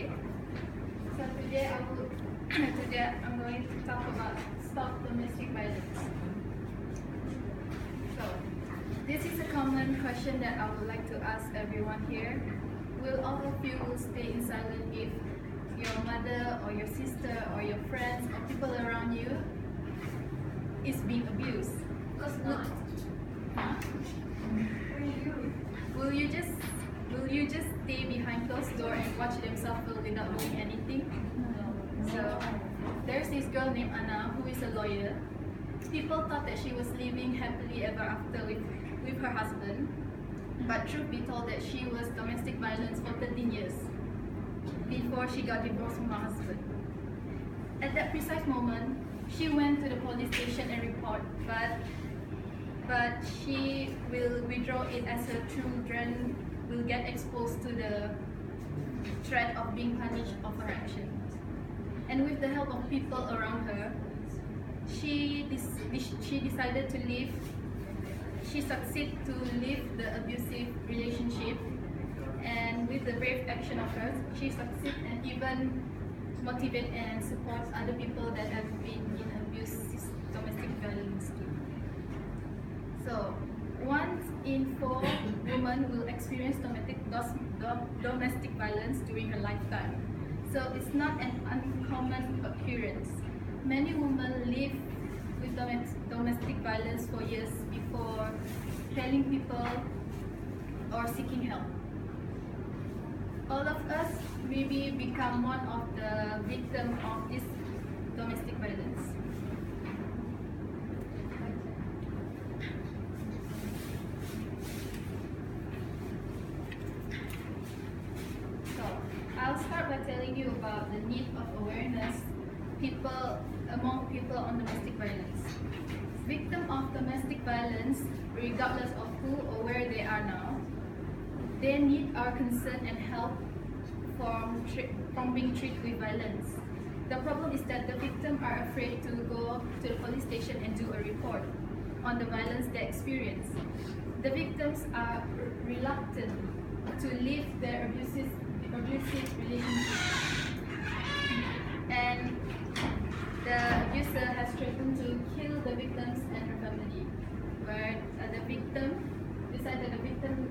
today. So today I'm going to talk about stop domestic violence. So this is a common question that I would like to ask everyone here. Will all of you stay in silence if your mother or your sister or your friends or people around you is being abused? Of course not. Huh? Will you just stay behind closed door and watch them suffer without doing anything? No. So there's this girl named Anna who is a lawyer. People thought that she was living happily ever after with her husband, but truth be told that she was domestic violence for 13 years before she got divorced from her husband. At that precise moment, she went to the police station and report, but she will withdraw it as her children will get exposed to the threat of being punished of her actions. And with the help of people around her, she decided to leave. She succeeded to leave the abusive relationship, and with the brave action of hers, she succeeded and even motivate and support other people that have been in domestic violence too. So, 1 in 4 women will experience domestic violence during her lifetime. So it's not an uncommon occurrence. Many women live with domestic violence for years before telling people or seeking help. All of us maybe become one of the victims of this domestic violence. I'll start by telling you about the need of awareness among people on domestic violence. Victims of domestic violence, regardless of who or where they are now, they need our concern and help from being treated with violence. The problem is that the victims are afraid to go to the police station and do a report on the violence they experience. The victims are reluctant to leave their abusive relationship, and the abuser has threatened to kill the victims and her family, where the victim decided the victim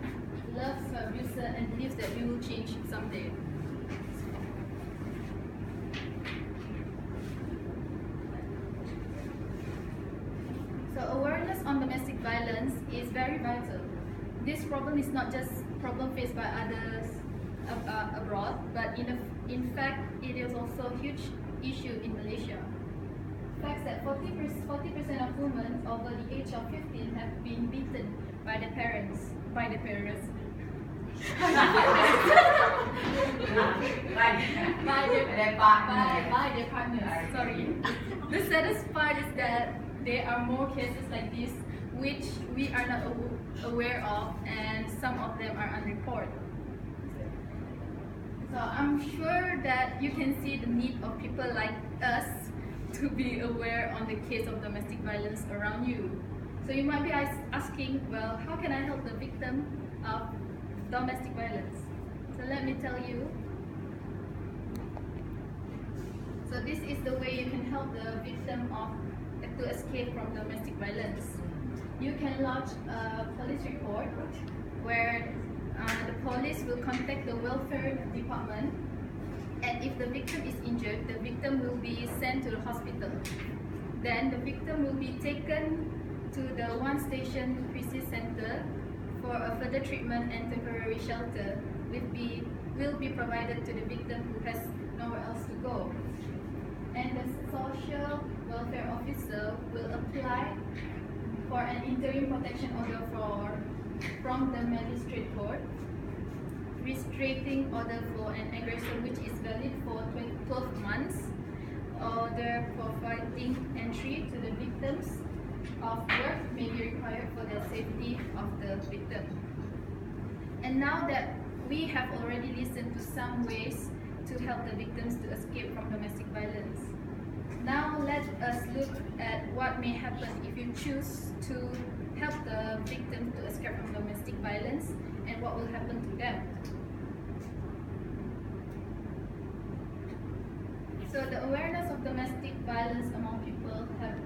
loves her abuser and believes that we will change someday. So awareness on domestic violence is very vital. This problem is not just a problem faced by others abroad, but in fact it is also a huge issue in Malaysia. Facts that 40% of women over the age of 15 have been beaten by their parents. By their partners. Sorry. The saddest part is that there are more cases like this which we are not aware of, and some of them are unreported. So I'm sure that you can see the need of people like us to be aware on the case of domestic violence around you. So you might be asking, well, how can I help the victim of domestic violence? So let me tell you. So this is the way you can help the victim to escape from domestic violence. You can lodge a police report where the police will contact the welfare department, and if the victim is injured, the victim will be sent to the hospital. Then the victim will be taken to the one station crisis center for a further treatment, and temporary shelter will be provided to the victim who has nowhere else to go. And the social welfare officer will apply for an interim protection order from the magistrate court, restraining order for an aggressor which is valid for 12 months, order providing entry to the victims of work may be required for the safety of the victim. And now that we have already listened to some ways to help the victims to escape from domestic violence, now let us look at what may happen if you choose to help the victim to escape from domestic violence, and what will happen to them. So the awareness of domestic violence among people have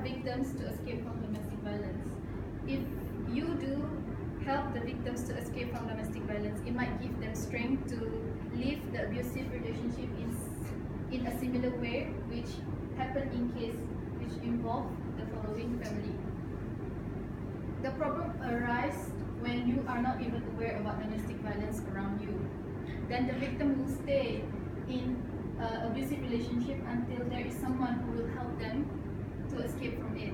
the victims to escape from domestic violence. If you do help the victims to escape from domestic violence, it might give them strength to leave the abusive relationship in a similar way which happened in case which involve the following family. The problem arises when you are not even aware about domestic violence around you. Then the victim will stay in an abusive relationship until there is someone who will help them to escape from it.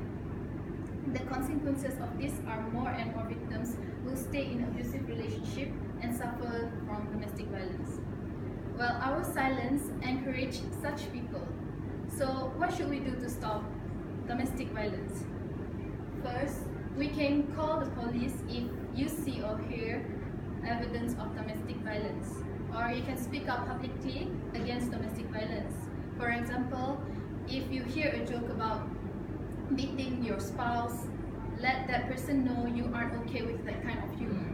The consequences of this are more and more victims will stay in abusive relationship and suffer from domestic violence. Well, our silence encourages such people. So what should we do to stop domestic violence? First, we can call the police if you see or hear evidence of domestic violence, or you can speak up publicly against domestic violence. For example, if you hear a joke about beating your spouse, let that person know you aren't okay with that kind of humor.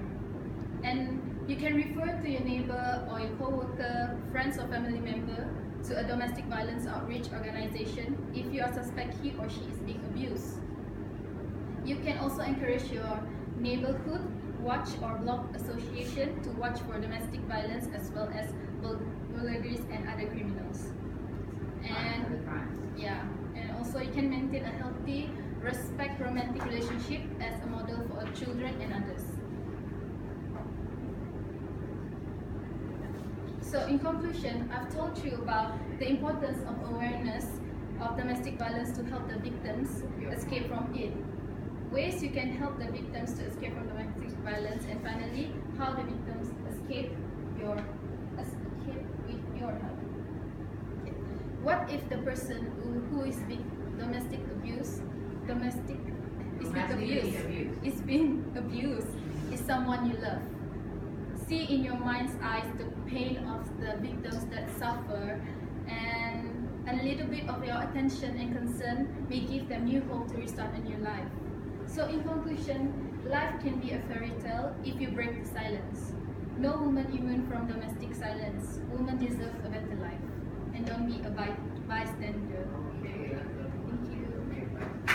And you can refer to your neighbor or your co-worker, friends or family member to a domestic violence outreach organization if you are suspect he or she is being abused. You can also encourage your neighborhood watch or block association to watch for domestic violence as well as burglaries and other criminals. And yeah, and also you can maintain a healthy, respect romantic relationship as a model for children and others. So in conclusion, I've told you about the importance of awareness of domestic violence to help the victims escape from it, ways you can help the victims to escape from domestic violence, and finally, how the victims escape with your help. Okay. What if the person who is being being abused is someone you love? See in your mind's eyes the pain of the victims that suffer, and a little bit of your attention and concern may give them new hope to restart a new life. So in conclusion, life can be a fairy tale if you break the silence. No woman immune from domestic violence. Women deserve a better life. And don't be a bystander. Okay.